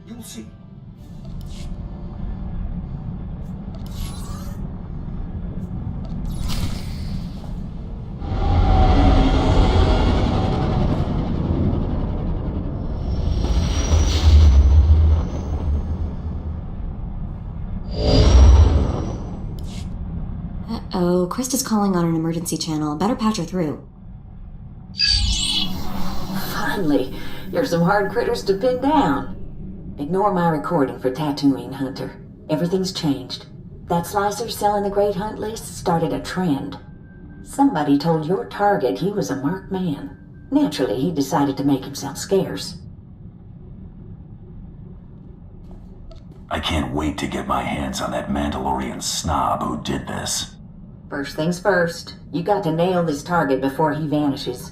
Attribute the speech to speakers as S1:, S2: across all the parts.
S1: You'll see.
S2: Uh-oh, Krista's calling on an emergency channel. Better patch her through.
S3: Finally, you're some hard critters to pin down. Ignore my recording for Tatooine, Hunter. Everything's changed. That slicer selling the Great Hunt list started a trend. Somebody told your target he was a marked man. Naturally, he decided to make himself scarce.
S4: I can't wait to get my hands on that Mandalorian snob who did this.
S3: First things first, you got to nail this target before he vanishes.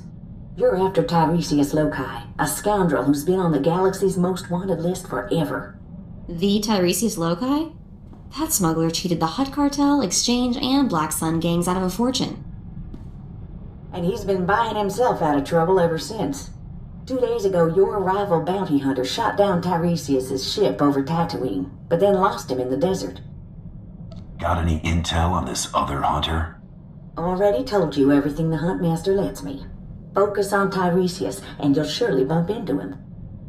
S3: You're after Tiresias Loci, a scoundrel who's been on the galaxy's most wanted list forever.
S2: The Tiresias Loci? That smuggler cheated the Hutt Cartel, Exchange, and Black Sun gangs out of a fortune.
S3: And he's been buying himself out of trouble ever since. 2 days ago, your rival bounty hunter shot down Tiresias' ship over Tatooine, but then lost him in the desert.
S4: Got any intel on this other hunter?
S3: Already told you everything the Huntmaster lets me. Focus on Tiresias, and you'll surely bump into him.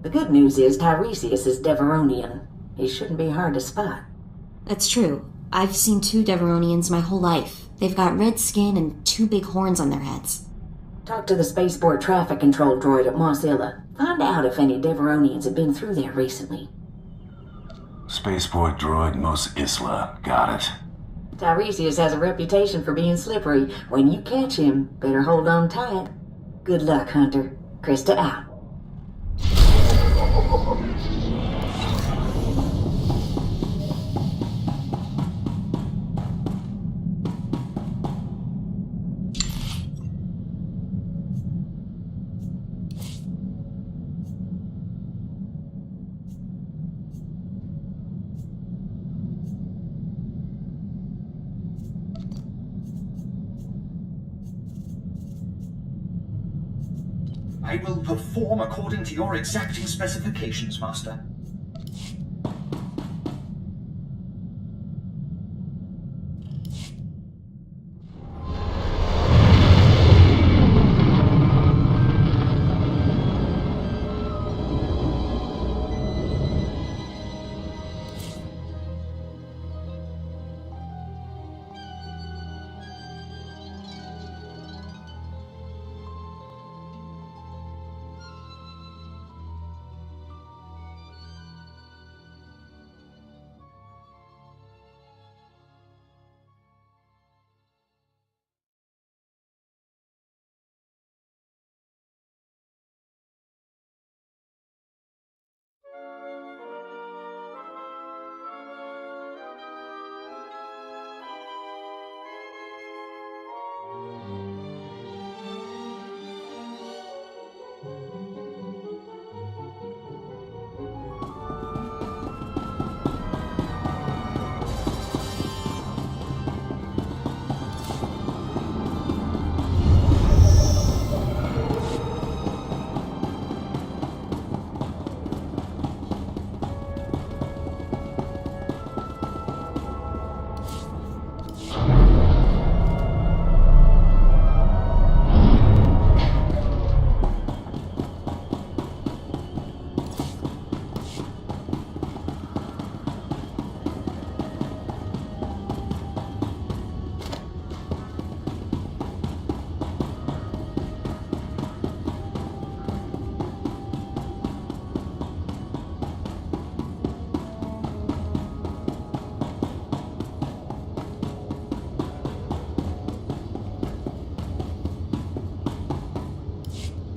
S3: The good news is Tiresias is Deveronian. He shouldn't be hard to spot.
S2: That's true. I've seen 2 Deveronians my whole life. They've got red skin and 2 big horns on their heads.
S3: Talk to the spaceport traffic control droid at Mos Illa. Find out if any Deveronians have been through there recently.
S4: Spaceport droid Mos Isla. Got it.
S3: Tiresias has a reputation for being slippery. When you catch him, better hold on tight. Good luck, Hunter. Krista out.
S1: I will perform according to your exacting specifications, Master.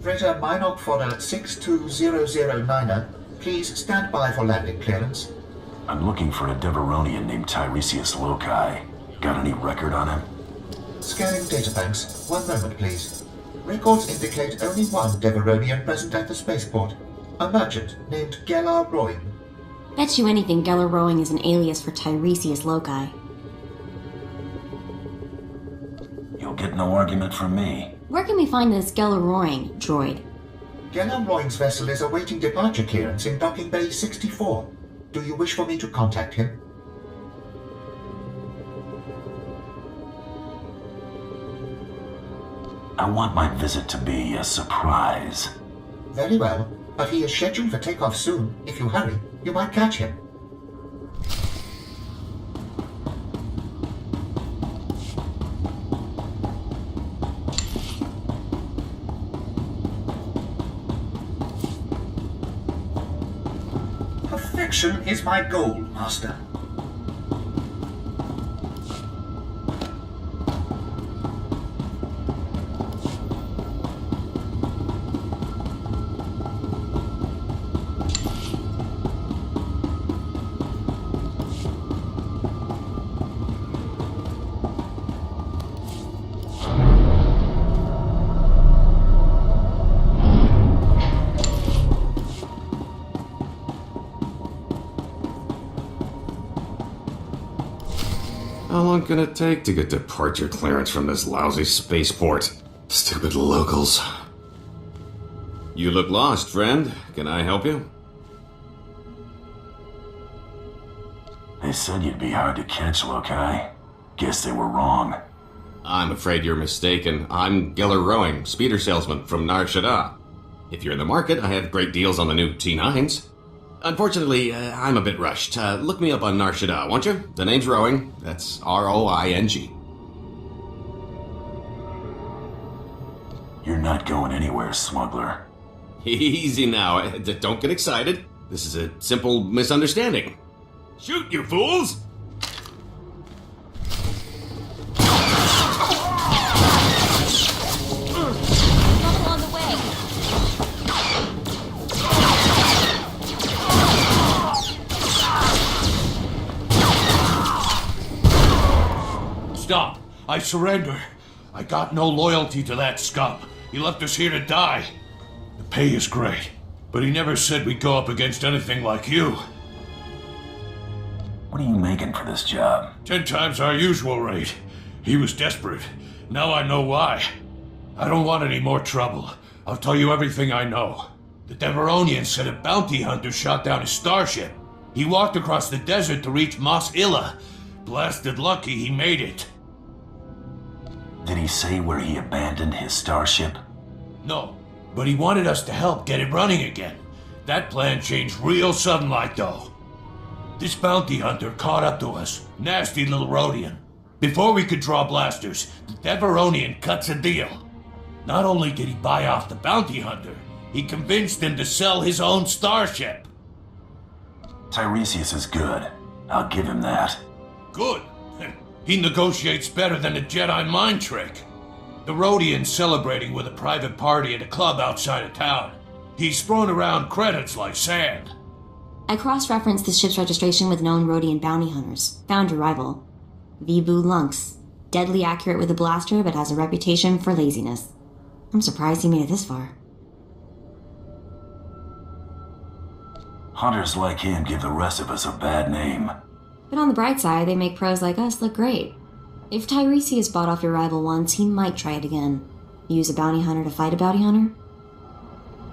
S1: Freighter Minok Fodder 62009er, please stand by for landing clearance.
S4: I'm looking for a Deveronian named Tiresias Loci. Got any record on him?
S1: Scanning databanks. 1 moment, please. Records indicate only one Deveronian present at the spaceport. A merchant named Gellar Roy.
S2: Bet you anything Geller Rowing is an alias for Tiresias Loci.
S4: You'll get no argument from me.
S2: Where can we find this Geller Roaring droid?
S1: Gellerroing's vessel is awaiting departure clearance in docking bay 64. Do you wish for me to contact him?
S4: I want my visit to be a surprise.
S1: Very well, but he is scheduled for takeoff soon. If you hurry, you might catch him.
S5: Perfection is my goal, Master.
S6: How long can it take to get departure clearance from this lousy spaceport? Stupid locals. You look lost, friend. Can I help you?
S4: They said you'd be hard to catch, Lokai. Guess they were wrong.
S6: I'm afraid you're mistaken. I'm Geller Rowing, speeder salesman from Nar Shaddaa. If you're in the market, I have great deals on the new T9s. Unfortunately, I'm a bit rushed. Look me up on Nar Shaddaa, won't you? The name's Rowing. That's R-O-I-N-G.
S4: You're not going anywhere, smuggler.
S6: Easy now. Don't get excited. This is a simple misunderstanding. Shoot, you fools!
S2: Trouble on the way.
S7: Stop! I surrender. I got no loyalty to that scum. He left us here to die. The pay is great, but he never said we'd go up against anything like you.
S4: What are you making for this job?
S7: 10 times our usual rate. He was desperate. Now I know why. I don't want any more trouble. I'll tell you everything I know. The Deveronian said a bounty hunter shot down his starship. He walked across the desert to reach Mos Illa. Blasted lucky he made it.
S4: Did he say where he abandoned his starship?
S7: No, but he wanted us to help get it running again. That plan changed real sudden like though. This bounty hunter caught up to us, nasty little Rhodian. Before we could draw blasters, the Deveronian cuts a deal. Not only did he buy off the bounty hunter, he convinced him to sell his own starship.
S4: Tiresias is good. I'll give him that.
S7: Good. He negotiates better than a Jedi mind trick. The Rhodian's celebrating with a private party at a club outside of town. He's thrown around credits like sand.
S2: I cross-referenced the ship's registration with known Rhodian bounty hunters. Found your rival. Vibu Lunx. Deadly accurate with a blaster, but has a reputation for laziness. I'm surprised he made it this far.
S4: Hunters like him give the rest of us a bad name.
S2: But on the bright side, they make pros like us look great. If Tiresias bought off your rival once, he might try it again. Use a bounty hunter to fight a bounty hunter?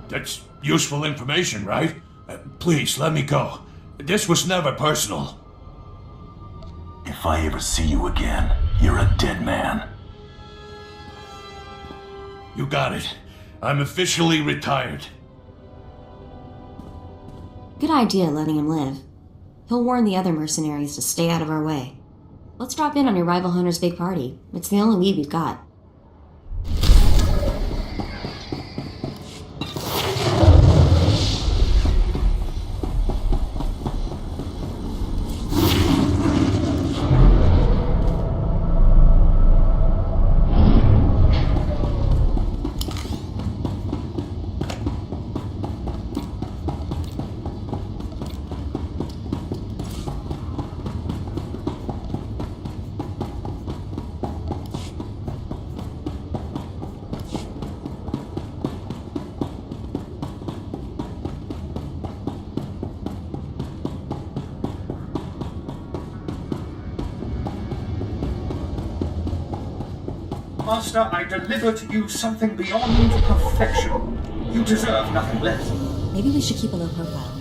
S7: That's useful information, right? Please, let me go. This was never personal.
S4: If I ever see you again, you're a dead man.
S7: You got it. I'm officially retired.
S2: Good idea letting him live. He'll warn the other mercenaries to stay out of our way. Let's drop in on your rival hunter's big party. It's the only lead we've got.
S5: Master, I deliver to you something beyond perfection. You deserve nothing less.
S2: Maybe we should keep a low profile.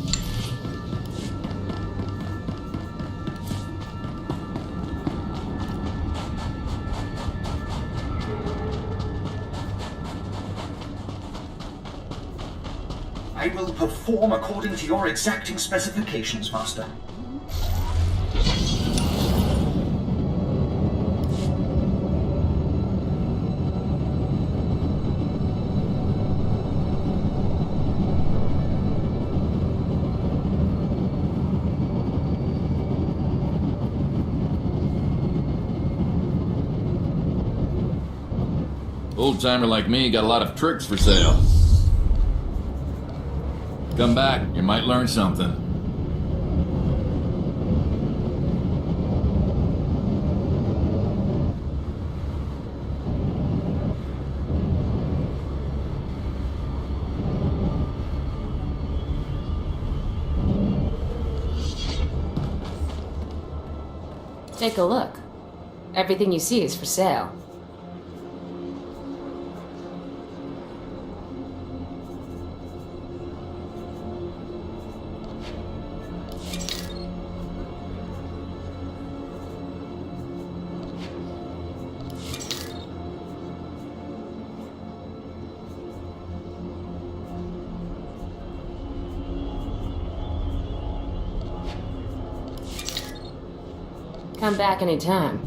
S5: I will perform according to your exacting specifications, Master.
S8: Old timer like me got a lot of tricks for sale. Come back, you might learn something.
S9: Take a look. Everything you see is for sale. Come back anytime.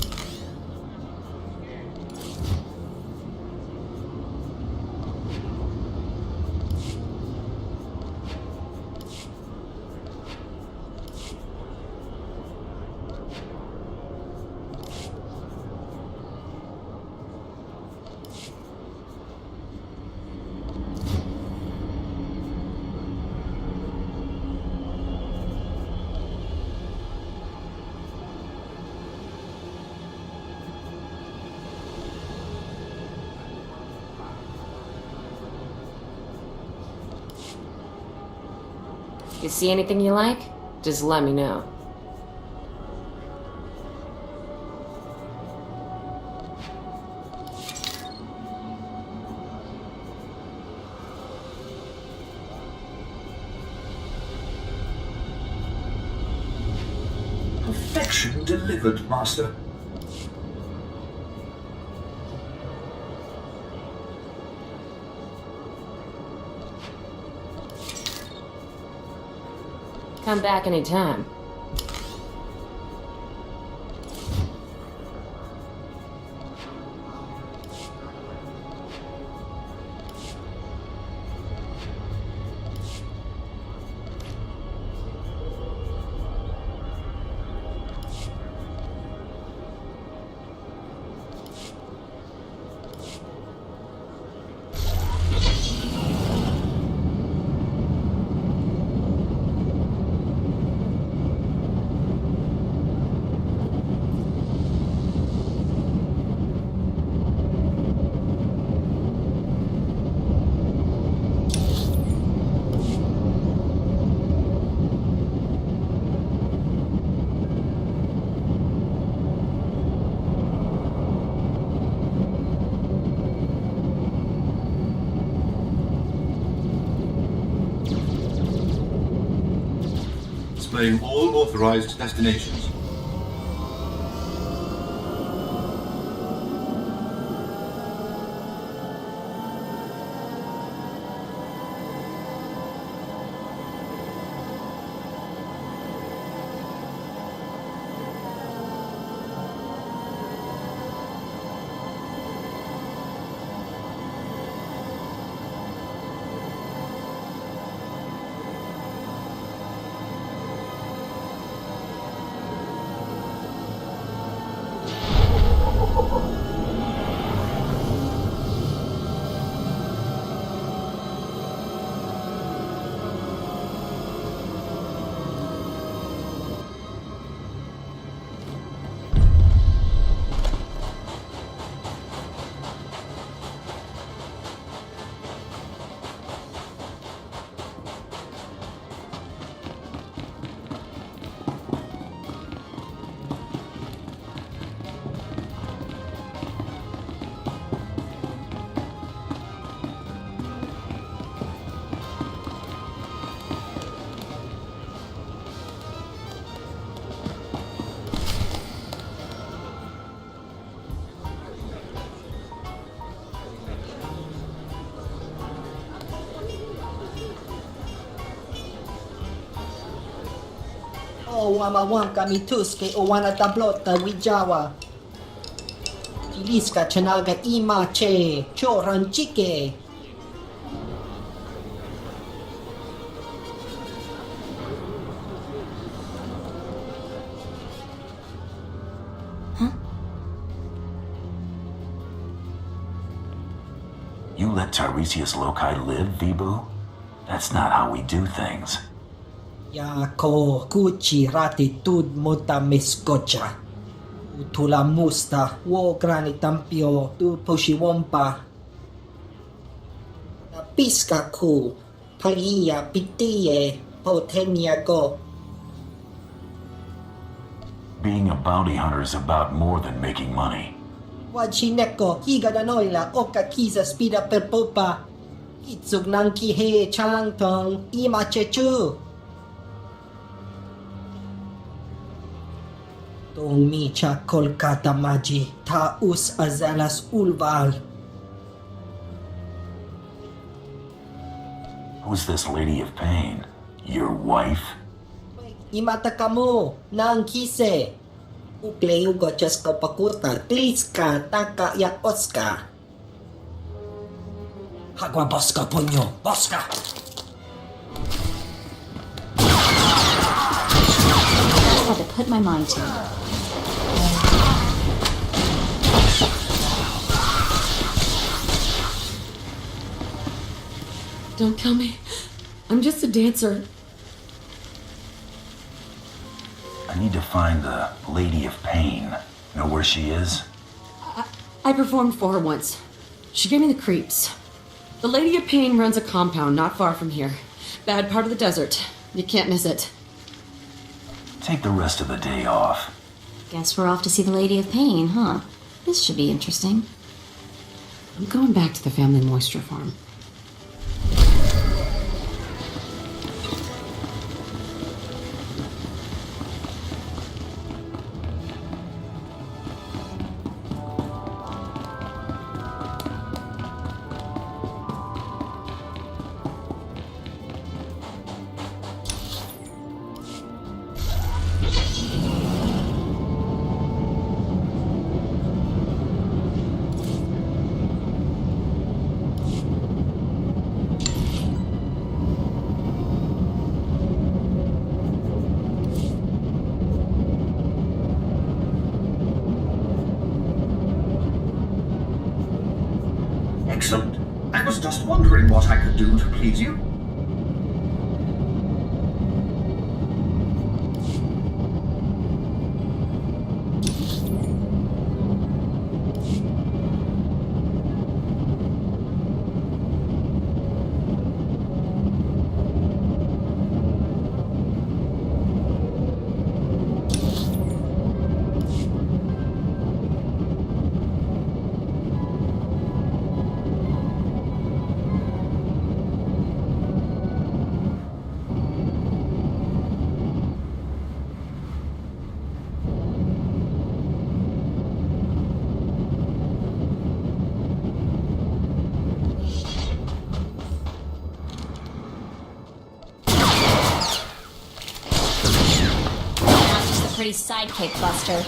S9: You see anything you like? Just let me know.
S5: Perfection delivered, Master.
S9: Come back anytime.
S10: Displaying all authorized destinations.
S11: wamawam kami tuske o wana tablota wijawa. Iliska chanaga imache, choranchike.
S4: You let Tiresias Loci live, Vibu? That's not how we do things.
S11: Yako kuchi ratitud mutamiskocha. Utula musta wo granitampio tu poshiwompa. Napiska ku palia pitiye potenia go.
S4: Being a bounty hunter is about more than making money.
S11: Wachineko higa danoila oka kiza spida per popa. Kitsug nang kihe chalangtong ima chechu. Tong micha Kolkata maji taus azalas ulval.
S4: Who's this lady of pain? Your wife?
S11: Imata kamu nang kise. Ukleu gochas kapakurta kliska taka ya oska. Hagwa boska punyo, boska.
S2: I had to put my mind to it.
S9: Don't kill me. I'm just a dancer.
S4: I need to find the Lady of Pain. Know where she is?
S9: I performed for her once. She gave me the creeps. The Lady of Pain runs a compound not far from here. Bad part of the desert. You can't miss it.
S4: Take the rest of the day off.
S2: Guess we're off to see the Lady of Pain, huh? This should be interesting.
S9: I'm going back to the family moisture farm.
S5: Excellent. I was just wondering what I could do to please you.
S2: Pretty sidekick, Buster.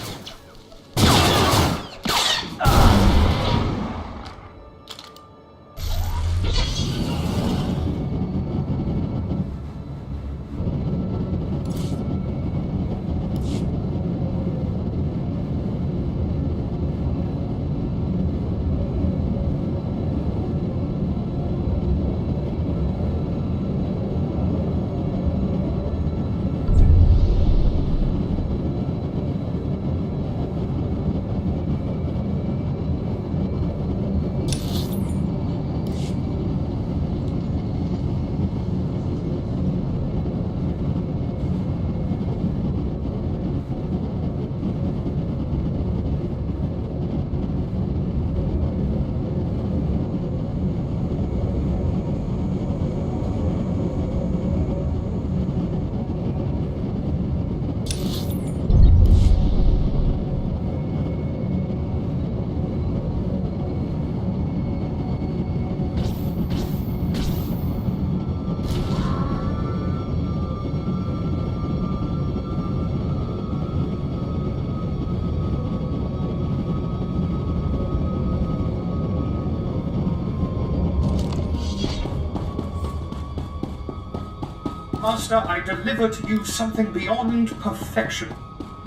S5: Master, I deliver to you something beyond perfection.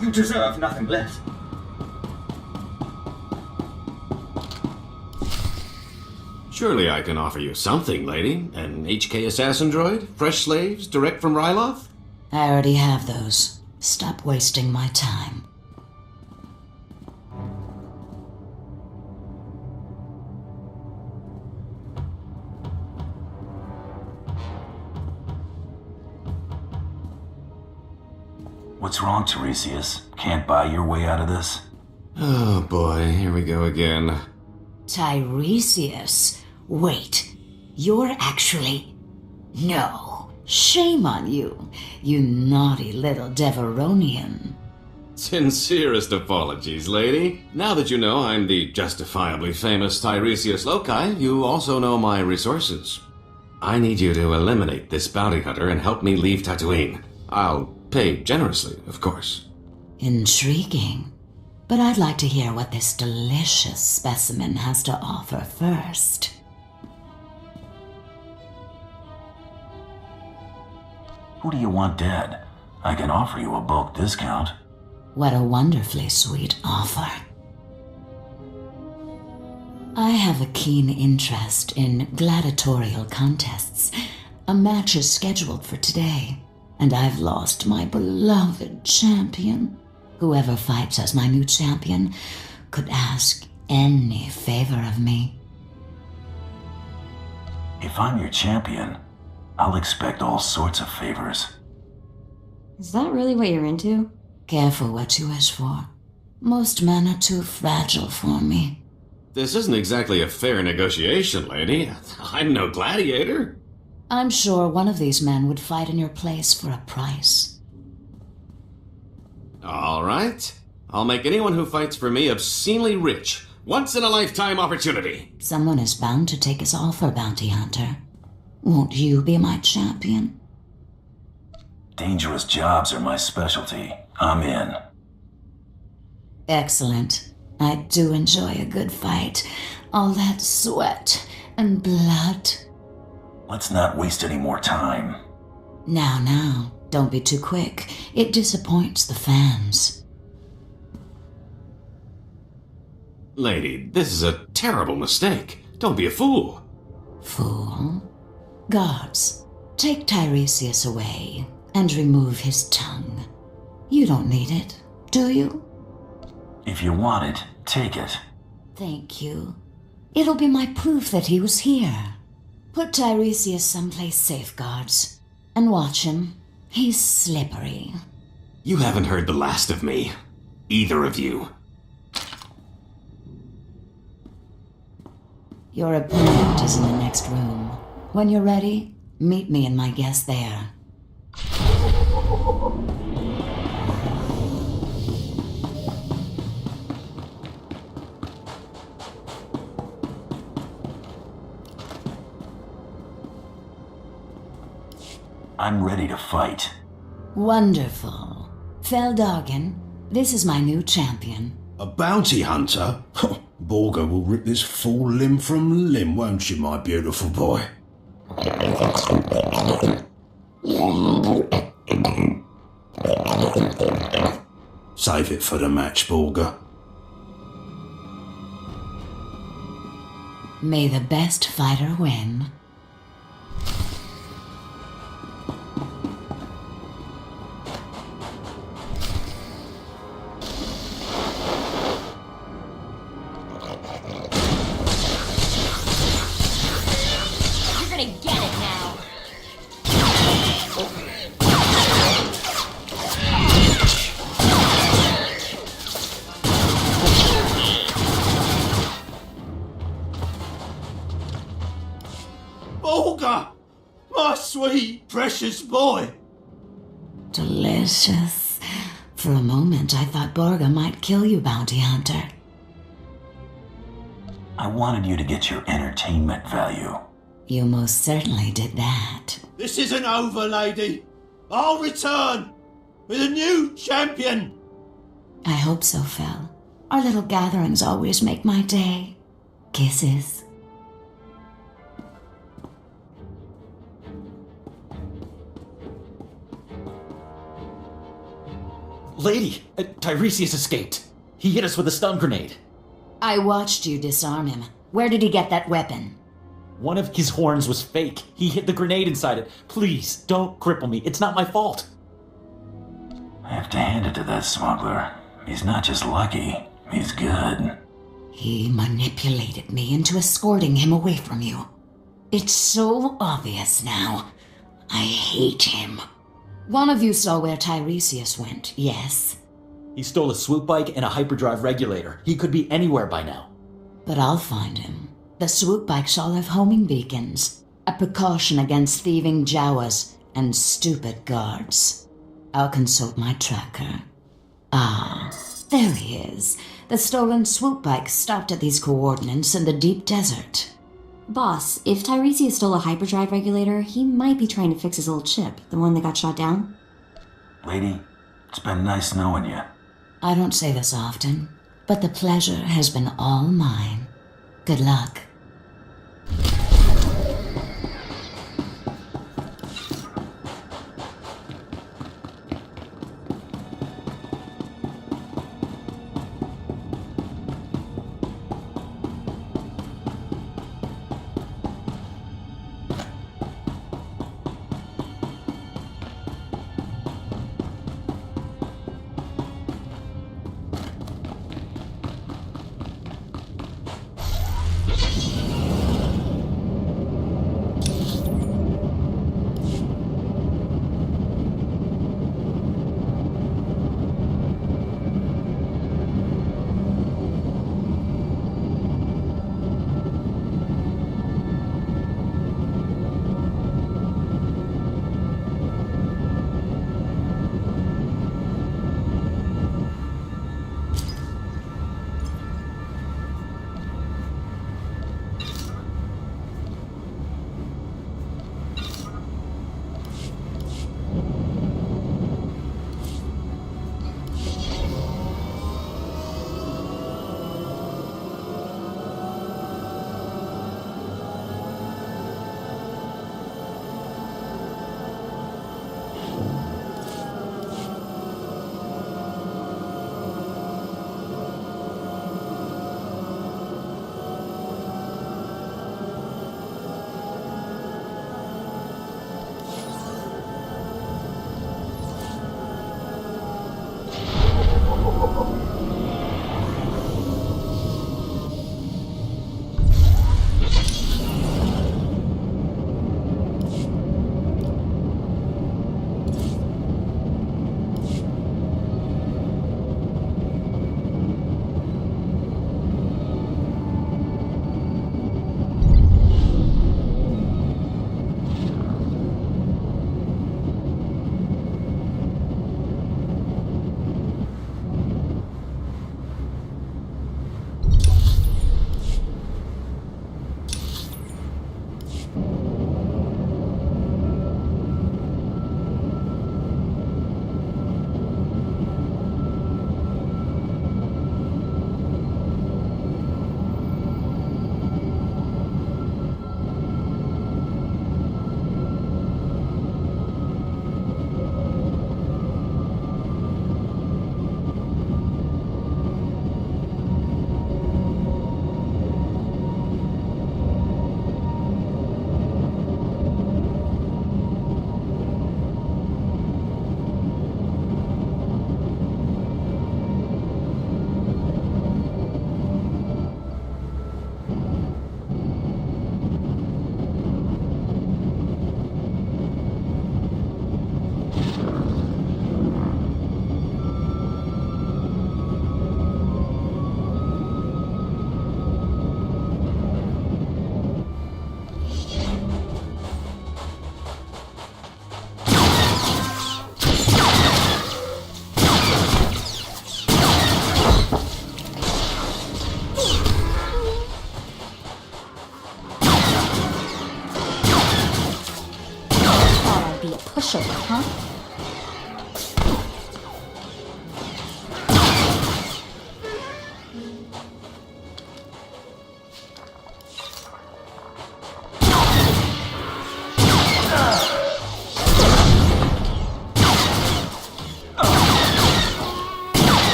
S5: You deserve nothing less.
S6: Surely I can offer you something, lady. An HK assassin droid? Fresh slaves, direct from Ryloth?
S3: I already have those. Stop wasting my time.
S4: What's wrong, Tiresias? Can't buy your way out of this?
S6: Oh boy, here we go again.
S3: Tiresias? Wait, you're actually... No. Shame on you, you naughty little Deveronian.
S6: Sincerest apologies, lady. Now that you know I'm the justifiably famous Tiresias Loci, you also know my resources. I need you to eliminate this bounty hunter and help me leave Tatooine. I'll pay generously, of course.
S3: Intriguing. But I'd like to hear what this delicious specimen has to offer first.
S4: Who do you want dead? I can offer you a bulk discount.
S3: What a wonderfully sweet offer. I have a keen interest in gladiatorial contests. A match is scheduled for today, and I've lost my beloved champion. Whoever fights as my new champion could ask any favor of me.
S4: If I'm your champion, I'll expect all sorts of favors.
S2: Is that really what you're into?
S3: Careful what you wish for. Most men are too fragile for me.
S6: This isn't exactly a fair negotiation, lady. I'm no gladiator.
S3: I'm sure one of these men would fight in your place for a price.
S6: All right. I'll make anyone who fights for me obscenely rich. Once-in-a-lifetime opportunity.
S3: Someone is bound to take his offer, bounty hunter. Won't you be my champion?
S4: Dangerous jobs are my specialty. I'm in.
S3: Excellent. I do enjoy a good fight. All that sweat and blood.
S4: Let's not waste any more time.
S3: Now, don't be too quick. It disappoints the fans.
S6: Lady, this is a terrible mistake. Don't be a fool.
S3: Fool? Guards, take Tiresias away and remove his tongue. You don't need it, do you?
S4: If you want it, take it.
S3: Thank you. It'll be my proof that he was here. Put Tiresias someplace safe, guards, and watch him. He's slippery.
S6: You haven't heard the last of me. Either of you.
S3: Your opponent is in the next room. When you're ready, meet me and my guest there.
S4: I'm ready to fight.
S3: Wonderful. Feldargan, this is my new champion.
S12: A bounty hunter? Borga will rip this fool limb from limb, won't you, my beautiful boy? Save it for the match, Borga.
S3: May the best fighter win.
S12: Borga! My sweet, precious boy!
S3: Delicious. For a moment, I thought Borga might kill you, bounty hunter.
S4: I wanted you to get your entertainment value.
S3: You most certainly did that.
S12: This isn't over, lady. I'll return with a new champion.
S3: I hope so, Fel. Our little gatherings always make my day. Kisses.
S13: Lady, Tiresias escaped. He hit us with a stun grenade.
S3: I watched you disarm him. Where did he get that weapon?
S13: One of his horns was fake. He hid the grenade inside it. Please, don't cripple me. It's not my fault.
S4: I have to hand it to that smuggler. He's not just lucky, he's good.
S3: He manipulated me into escorting him away from you. It's so obvious now. I hate him. One of you saw where Tiresias went, yes?
S13: He stole a swoop bike and a hyperdrive regulator. He could be anywhere by now.
S3: But I'll find him. The swoop bikes all have homing beacons. A precaution against thieving Jawas and stupid guards. I'll consult my tracker. Ah, there he is. The stolen swoop bike stopped at these coordinates in the deep desert.
S2: Boss, if Tiresias stole a hyperdrive regulator, he might be trying to fix his old ship, the one that got shot down.
S4: Lady, it's been nice knowing you.
S3: I don't say this often, but the pleasure has been all mine. Good luck.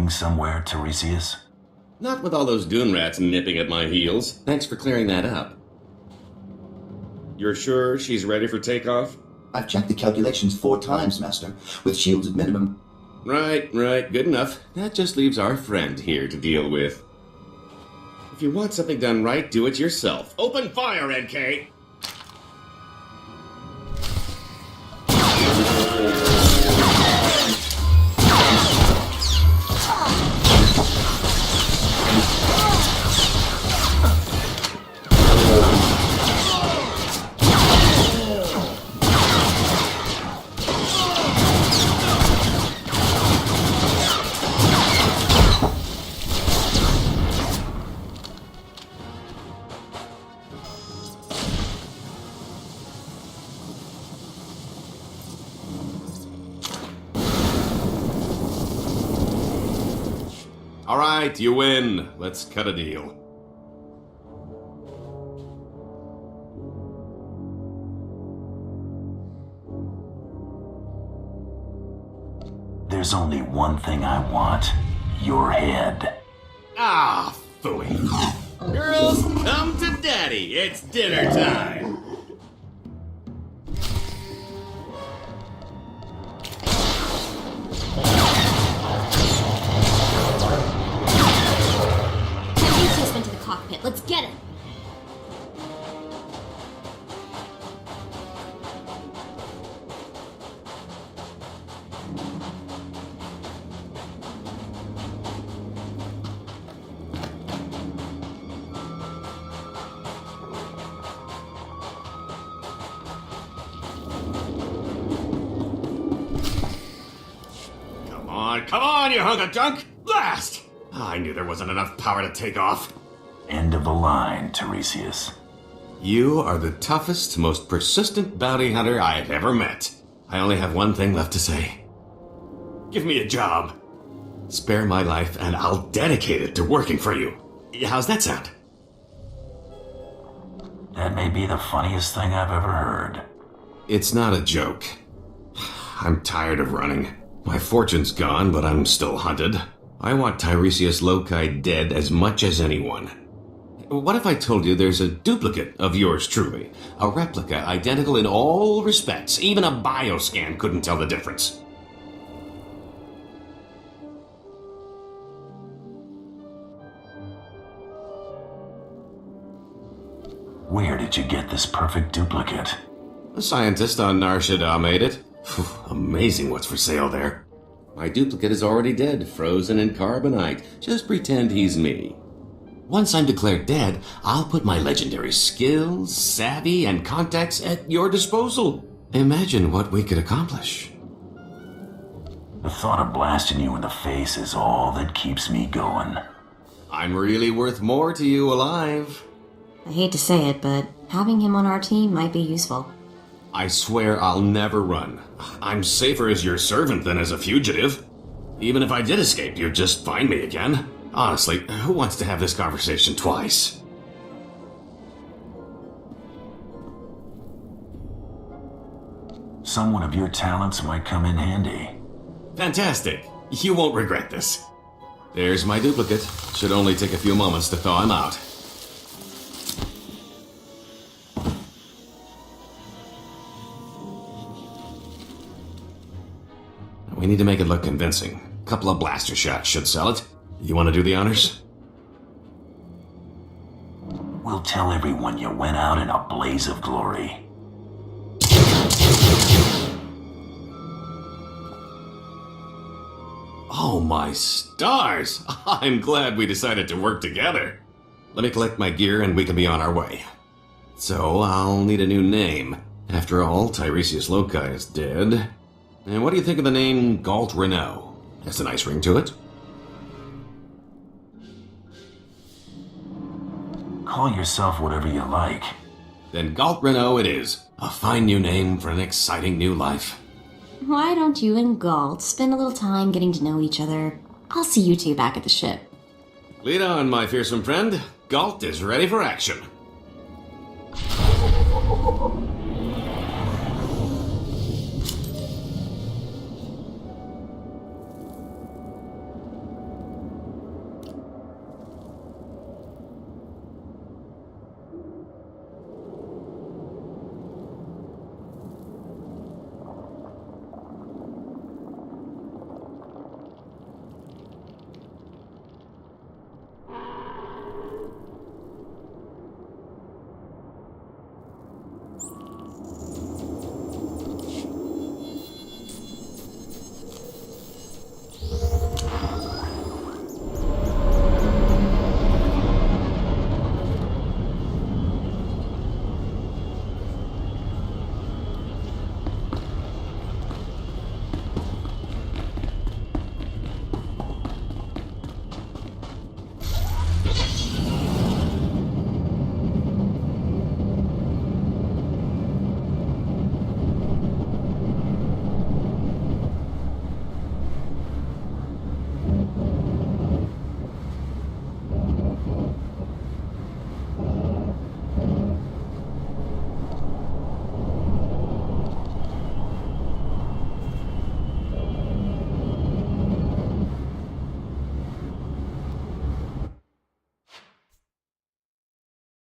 S4: going somewhere, Tiresias?
S6: Not with all those goon rats nipping at my heels. Thanks for clearing that up. You're sure she's ready for takeoff?
S14: I've checked the calculations 4 times, Master, with shields at minimum.
S6: Right. Good enough. That just leaves our friend here to deal with. If you want something done right, do it yourself. Open fire, NK! All right, you win. Let's cut a deal.
S4: There's only one thing I want. Your head.
S6: Ah, phooey. Girls, come to daddy. It's dinner time.
S2: Cockpit. Let's get it.
S6: Come on, you hunk of junk! Blast! I knew there wasn't enough power to take off.
S4: End of the line, Tiresias.
S6: You are the toughest, most persistent bounty hunter I've ever met. I only have one thing left to say. Give me a job. Spare my life and I'll dedicate it to working for you. How's that sound?
S4: That may be the funniest thing I've ever heard.
S6: It's not a joke. I'm tired of running. My fortune's gone, but I'm still hunted. I want Tiresias Loci dead as much as anyone. What if I told you there's a duplicate of yours truly? A replica identical in all respects. Even a bioscan couldn't tell the difference.
S4: Where did you get this perfect duplicate?
S6: A scientist on Nar Shaddaa made it. Amazing what's for sale there. My duplicate is already dead, frozen in carbonite. Just pretend he's me. Once I'm declared dead, I'll put my legendary skills, savvy, and contacts at your disposal. Imagine what we could accomplish.
S4: The thought of blasting you in the face is all that keeps me going.
S6: I'm really worth more to you alive.
S2: I hate to say it, but having him on our team might be useful.
S6: I swear I'll never run. I'm safer as your servant than as a fugitive. Even if I did escape, you'd just find me again. Honestly, who wants to have this conversation twice?
S4: Someone of your talents might come in handy.
S6: Fantastic. You won't regret this. There's my duplicate. Should only take a few moments to thaw him out. We need to make it look convincing. A couple of blaster shots should sell it. You want to do the honors?
S4: We'll tell everyone you went out in a blaze of glory.
S6: Oh my stars! I'm glad we decided to work together. Let me collect my gear and we can be on our way. So I'll need a new name. After all, Tiresias Loci is dead. And what do you think of the name Galt Renault? Has a nice ring to it.
S4: Call yourself whatever you like.
S6: Then Galt Renault it is. A fine new name for an exciting new life.
S2: Why don't you and Galt spend a little time getting to know each other? I'll see you two back at the ship.
S6: Lead on, my fearsome friend. Galt is ready for action.